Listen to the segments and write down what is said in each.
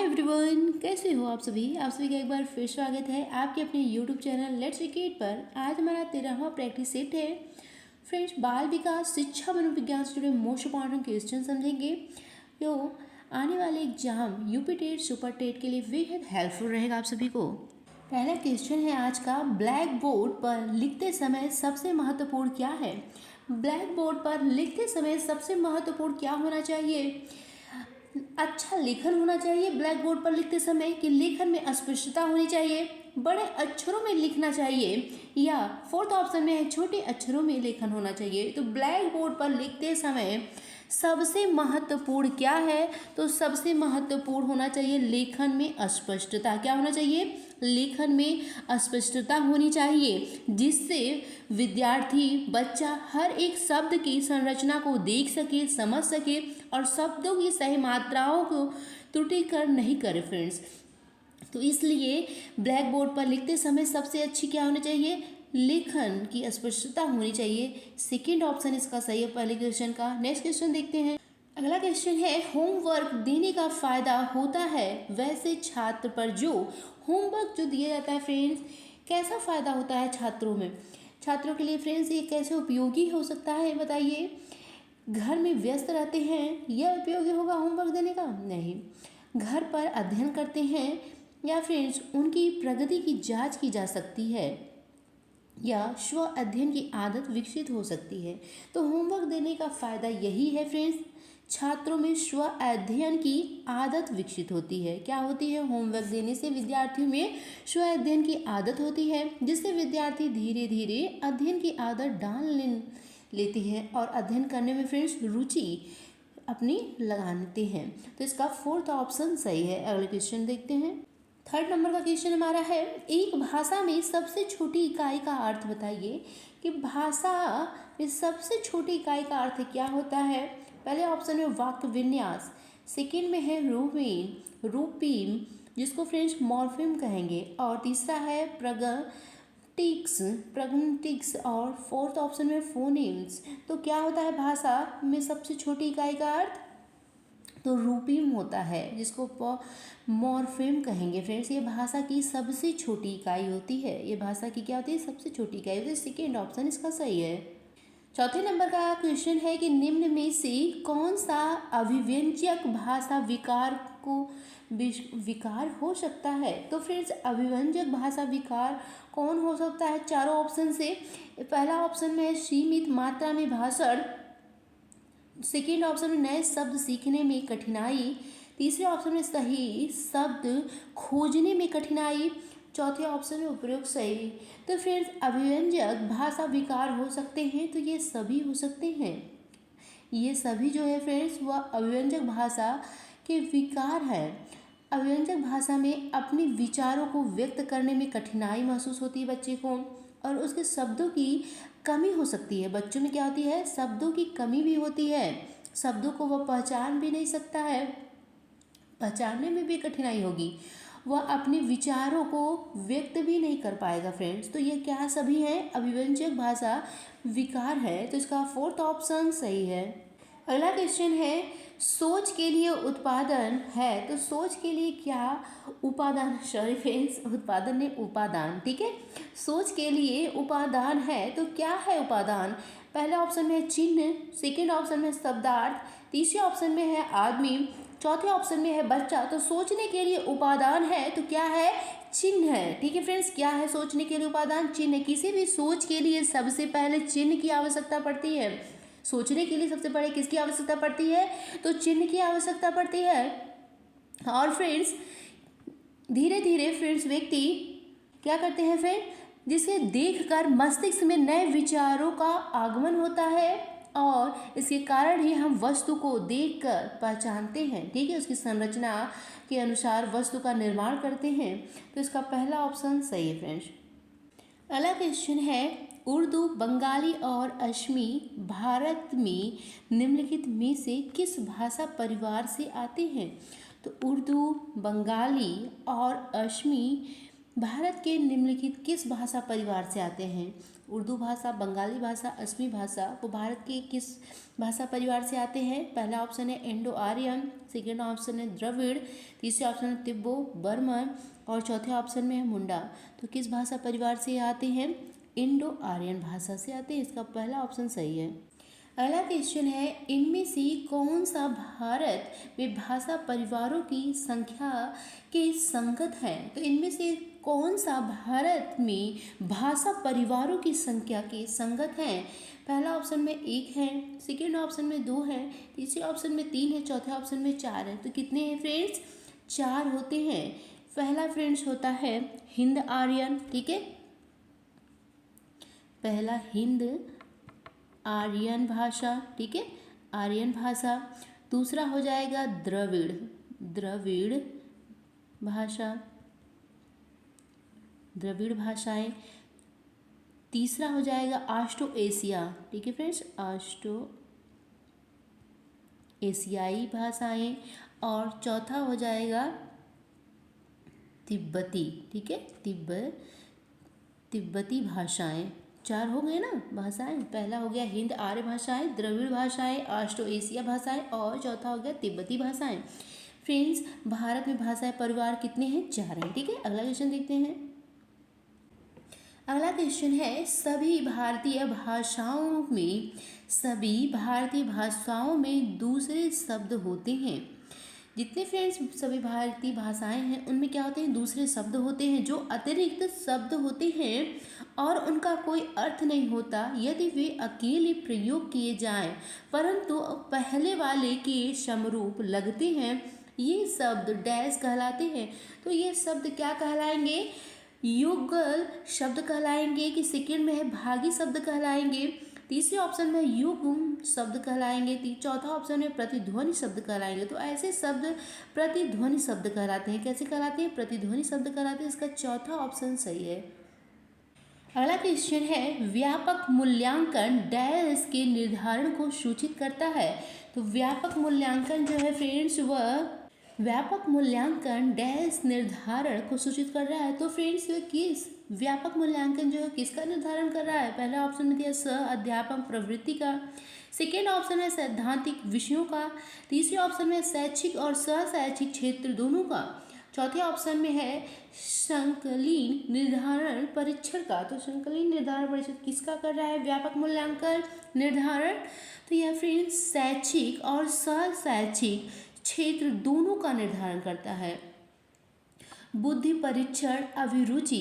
Everyone, कैसे हो आप सभी। आप सभी का एक बार फिर स्वागत है आपके अपने यूट्यूब चैनल लेट्स क्रिकेट पर। आज हमारा 13वां प्रैक्टिस सेट है। फ्रेंड्स, बाल विकास शिक्षा मनोविज्ञान से जुड़े मोस्ट इंपॉर्टेंट क्वेश्चन समझेंगे जो आने वाले exam UP TET super TET के लिए बेहद हेल्पफुल रहेगा आप सभी को। पहला क्वेश्चन है आज का, ब्लैक बोर्ड पर लिखते समय सबसे महत्वपूर्ण क्या है। ब्लैक बोर्ड पर लिखते समय सबसे महत्वपूर्ण क्या होना चाहिए। अच्छा लेखन होना चाहिए ब्लैक बोर्ड पर लिखते समय, कि लेखन में अस्पष्टता होनी चाहिए, बड़े अक्षरों में लिखना चाहिए, या फोर्थ ऑप्शन में है छोटे अक्षरों में लेखन होना चाहिए। तो ब्लैक बोर्ड पर लिखते समय सबसे महत्वपूर्ण क्या है, तो सबसे महत्वपूर्ण होना चाहिए लेखन में अस्पष्टता। क्या होना चाहिए, लेखन में अस्पष्टता होनी चाहिए, जिससे विद्यार्थी बच्चा हर एक शब्द की संरचना को देख सके, समझ सके और शब्दों की सही मात्राओं को त्रुटि कर नहीं करे फ्रेंड्स। तो इसलिए ब्लैक बोर्ड पर लिखते समय सबसे अच्छी क्या होनी चाहिए, लेखन की अस्पष्टता होनी चाहिए। सेकेंड ऑप्शन इसका सही है पहले क्वेश्चन का। नेक्स्ट क्वेश्चन देखते हैं। अगला क्वेश्चन है, होमवर्क देने का फायदा होता है वैसे छात्र पर। जो होमवर्क जो दिया जाता है फ्रेंड्स, कैसा फायदा होता है छात्रों में, छात्रों के लिए फ्रेंड्स ये कैसे उपयोगी हो सकता है बताइए। घर में व्यस्त रहते हैं, यह उपयोगी होगा होमवर्क देने का? नहीं। घर पर अध्ययन करते हैं, या फ्रेंड्स उनकी प्रगति की जांच की जा सकती है, या स्व अध्ययन की आदत विकसित हो सकती है। तो होमवर्क देने का फायदा यही है फ्रेंड्स, छात्रों में स्व अध्ययन की आदत विकसित होती है। क्या होती है, होमवर्क देने से विद्यार्थियों में स्व अध्ययन की आदत होती है, जिससे विद्यार्थी धीरे धीरे अध्ययन की आदत डाल लेते हैं और अध्ययन करने में फ्रेंड्स रुचि अपनी लगाते हैं। तो इसका फोर्थ ऑप्शन सही है। अगले क्वेश्चन देखते हैं। थर्ड नंबर का क्वेश्चन हमारा है, एक भाषा में सबसे छोटी इकाई का अर्थ बताइए। कि भाषा में सबसे छोटी इकाई का अर्थ क्या होता है। पहले ऑप्शन में वाक्य विन्यास, सेकंड में है रूपीम जिसको फ्रेंच मॉर्फेम कहेंगे, और तीसरा है प्रगमेटिक्स और फोर्थ ऑप्शन में फोनेम्स। तो क्या होता है भाषा में सबसे छोटी इकाई का अर्थ, तो रूपीम होता है, जिसको मॉर्फेम कहेंगे फ्रेंड्स। ये भाषा की सबसे छोटी इकाई होती है, ये भाषा की क्या होती है, सबसे छोटी इकाई होती है। सेकेंड ऑप्शन इसका सही है। चौथे नंबर का क्वेश्चन है कि निम्न में से कौन सा अभिव्यंजक भाषा विकार हो सकता है। तो फ्रेंड्स अभिव्यंजक भाषा विकार कौन हो सकता है, चारों ऑप्शन से। पहला ऑप्शन में है सीमित मात्रा में भाषण, सेकेंड ऑप्शन में नए शब्द सीखने में कठिनाई, तीसरे ऑप्शन में सही शब्द खोजने में कठिनाई, चौथे ऑप्शन में उपयोग सही। तो फ्रेंड्स अभिव्यंजक भाषा विकार हो सकते हैं, तो ये सभी हो सकते हैं, ये सभी जो है फ्रेंड्स वह अभिव्यंजक भाषा के विकार है। अभिव्यंजक भाषा में अपने विचारों को व्यक्त करने में कठिनाई महसूस होती है बच्चे को, और उसके शब्दों की कमी हो सकती है। बच्चों में क्या होती है, शब्दों की कमी भी होती है, शब्दों को वह पहचान भी नहीं सकता है, पहचानने में भी कठिनाई होगी, वह अपने विचारों को व्यक्त भी नहीं कर पाएगा फ्रेंड्स। तो ये क्या सभी हैं, अभिव्यंजक भाषा विकार है। तो इसका फोर्थ ऑप्शन सही है। अगला क्वेश्चन है, सोच के लिए उत्पादन है, तो सोच के लिए क्या उपादान, सॉरी फ्रेंड्स उत्पादन ने उपादान, ठीक है, सोच के लिए उपादान है, तो क्या है उपादान। पहले ऑप्शन में है चिन्ह, सेकेंड ऑप्शन में शब्दार्थ, तीसरे ऑप्शन में है आदमी, चौथे ऑप्शन में है बच्चा। तो सोचने के लिए उपादान है, तो क्या है, चिन्ह है। ठीक है फ्रेंड्स, क्या है सोचने के लिए उपादान, चिन्ह। किसी भी सोच के लिए सबसे पहले चिन्ह की आवश्यकता पड़ती है। सोचने के लिए सबसे पहले किसकी आवश्यकता पड़ती है, तो चिन्ह की आवश्यकता पड़ती है। और फ्रेंड्स धीरे धीरे फ्रेंड्स व्यक्ति क्या करते हैं फ्रेंड, जिसे देखकर मस्तिष्क में नए विचारों का आगमन होता है, और इसके कारण ही हम वस्तु को देखकर पहचानते हैं। ठीक है, उसकी संरचना के अनुसार वस्तु का निर्माण करते हैं। तो इसका पहला ऑप्शन सही है फ्रेंड्स। अगला क्वेश्चन है, उर्दू, बंगाली और असमी भारत में निम्नलिखित में से किस भाषा परिवार से आते हैं। तो उर्दू, बंगाली और असमी भारत के निम्नलिखित किस भाषा परिवार से आते हैं? उर्दू भाषा, बंगाली भाषा, असमी भाषा। वो भारत के किस भाषा परिवार से आते हैं? पहला ऑप्शन है इंडो आर्यन, सेकेंड ऑप्शन है द्रविड़, तीसरा ऑप्शन है तिब्बो बर्मन और चौथे ऑप्शन में है मुंडा। तो किस भाषा परिवार से आते हैं? इंडो आर्यन भाषा से आते हैं। इसका पहला ऑप्शन सही है। अगला क्वेश्चन है, इनमें से कौन सा भारत में भाषा परिवारों की संख्या के संगत है? तो इनमें से कौन सा भारत में भाषा परिवारों की संख्या के संगत है? पहला ऑप्शन में 1 है, सेकेंड ऑप्शन में 2 है, तीसरे ऑप्शन में 3 है, चौथे ऑप्शन में 4 है। तो कितने हैं फ्रेंड्स? 4 होते हैं। पहला फ्रेंड्स होता है हिंद आर्यन, ठीक है, पहला हिंद आर्यन भाषा, ठीक है, आर्यन भाषा। दूसरा हो जाएगा द्रविड़, द्रविड़ भाषा, द्रविड़ भाषाएं। तीसरा हो जाएगा आस्ट्रो एशिया, ठीक है फ्रेंड्स, आस्ट्रो एशियाई भाषाएं। और चौथा हो जाएगा तिब्बती, ठीक है, तिब्बती भाषाएं। 4 हो गए ना भाषाएं। पहला हो गया हिंद आर्य भाषाएं, द्रविड़ भाषाएं, ऑस्ट्रो एशिया भाषाएं और चौथा हो गया तिब्बती भाषाएं। फ्रेंड्स, भारत में भाषा परिवार कितने हैं? 4 हैं, ठीक है। अगला क्वेश्चन देखते हैं। अगला क्वेश्चन है, सभी भारतीय भाषाओं में दूसरे शब्द होते हैं। जितने फ्रेंड्स सभी भारतीय भाषाएं हैं उनमें क्या होते हैं? दूसरे शब्द होते हैं, जो अतिरिक्त शब्द होते हैं और उनका कोई अर्थ नहीं होता यदि वे अकेले प्रयोग किए जाएं, परंतु पहले वाले के समरूप लगते हैं। ये शब्द डैश कहलाते हैं। तो ये शब्द क्या कहलाएंगे? युगल शब्द कहलाएंगे कि सेकेंड में है भागी शब्द कहलाएंगे, तीसरे ऑप्शन में युग्म शब्द कहलाएंगे, चौथा ऑप्शन में प्रतिध्वनि शब्द कहलाएंगे। तो ऐसे शब्द प्रतिध्वनि शब्द कहलाते हैं। कैसे कहलाते हैं? प्रतिध्वनि शब्द कहलाते हैं। इसका चौथा ऑप्शन सही है। अगला क्वेश्चन है, व्यापक मूल्यांकन डैश के निर्धारण को सूचित करता है। तो व्यापक मूल्यांकन जो है फ्रेंड्स, वह व्यापक मूल्यांकन डैश निर्धारण को सूचित कर रहा है। तो फ्रेंड्स, किस व्यापक मूल्यांकन जो है किसका निर्धारण कर रहा है? पहला ऑप्शन में दिया सह अध्यापन प्रवृत्ति का, सेकेंड ऑप्शन है सैद्धांतिक विषयों का, तीसरे ऑप्शन में शैक्षिक और सह-शैक्षिक क्षेत्र दोनों का, चौथे ऑप्शन में है संकलित निर्धारण परीक्षण का। तो संकलित निर्धारण परीक्षण किसका कर रहा है? व्यापक मूल्यांकन निर्धारण। तो यह फ्रेंड्स शैक्षिक और सह-शैक्षिक क्षेत्र दोनों का निर्धारण करता है। बुद्धि परीक्षण, अभिरुचि,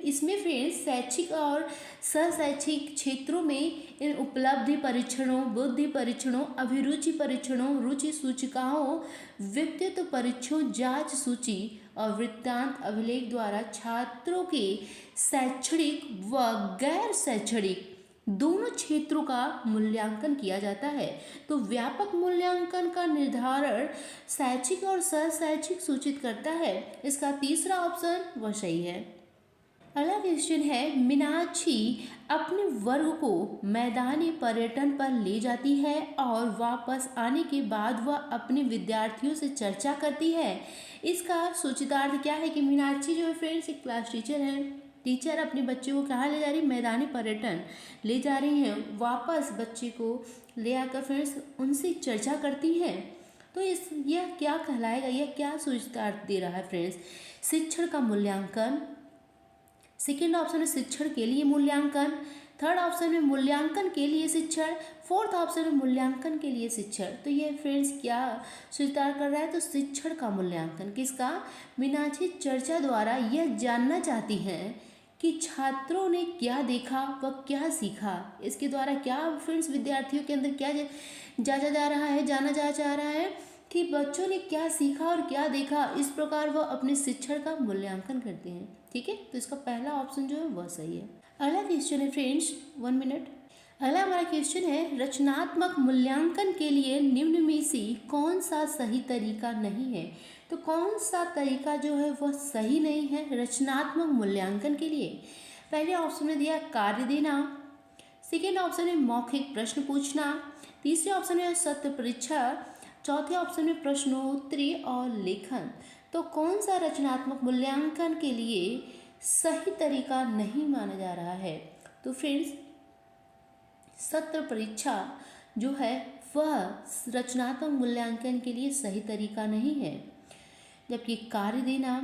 इसमें फ्रेंड्स शैक्षिक और सह-शैक्षिक क्षेत्रों में इन उपलब्धि परीक्षणों, बुद्धि परीक्षणों, अभिरुचि परीक्षणों, रुचि सूचिकाओं, व्यक्तित्व परीक्षणों, जांच सूची और वृत्तांत अभिलेख द्वारा छात्रों के शैक्षणिक व गैर शैक्षणिक दोनों क्षेत्रों का मूल्यांकन किया जाता है। तो व्यापक मूल्यांकन का निर्धारण शैक्षिक और सह-शैक्षिक सूचित करता है। इसका तीसरा ऑप्शन वह सही है। अगला क्वेश्चन है, मीनाक्षी अपने वर्ग को मैदानी पर्यटन पर ले जाती है और वापस आने के बाद वह अपने विद्यार्थियों से चर्चा करती है। इसका सूचितार्थ क्या है? कि मीनाक्षी जो है फ्रेंड्स एक क्लास टीचर है। टीचर अपने बच्चे को कहाँ ले जा रही? मैदानी पर्यटन ले जा रही हैं। वापस बच्चे को ले आकर फ्रेंड्स उनसे चर्चा करती हैं। तो यह क्या कहलाएगा? यह क्या सूचितार्थ दे रहा है फ्रेंड्स? शिक्षण का मूल्यांकन, सेकेंड ऑप्शन है शिक्षण के लिए मूल्यांकन, थर्ड ऑप्शन में मूल्यांकन के लिए शिक्षण, फोर्थ ऑप्शन में मूल्यांकन के लिए शिक्षण। तो ये फ्रेंड्स क्या सूचितार्थ कर रहा है? तो शिक्षण का मूल्यांकन। किसका? मीनाक्षी चर्चा द्वारा यह जानना चाहती हैं कि छात्रों ने क्या देखा व क्या सीखा। इसके द्वारा क्या फ्रेंड्स विद्यार्थियों के अंदर क्या जांचा जा रहा है, जाना जा चाह रहा है कि बच्चों ने क्या सीखा और क्या देखा। इस प्रकार वह अपने शिक्षण का मूल्यांकन करते हैं। ठीक है, तो इसका पहला ऑप्शन जो है वह सही है। अगला क्वेश्चन है फ्रेंड्स, 1 मिनट। अगला हमारा क्वेश्चन है, रचनात्मक मूल्यांकन के लिए निम्न में से कौन सा सही तरीका नहीं है? तो कौन सा तरीका जो है वह सही नहीं है रचनात्मक मूल्यांकन के लिए? पहले ऑप्शन में दिया कार्य देना, सेकेंड ऑप्शन में मौखिक प्रश्न पूछना, तीसरे ऑप्शन में सत्य परीक्षा, चौथे ऑप्शन में प्रश्नोत्तरी और लेखन। तो कौन सा रचनात्मक मूल्यांकन के लिए सही तरीका नहीं माना जा रहा है। तो फ्रेंड्स, सत्र परीक्षा जो है वह रचनात्मक मूल्यांकन के लिए सही तरीका नहीं है, जबकि कार्य देना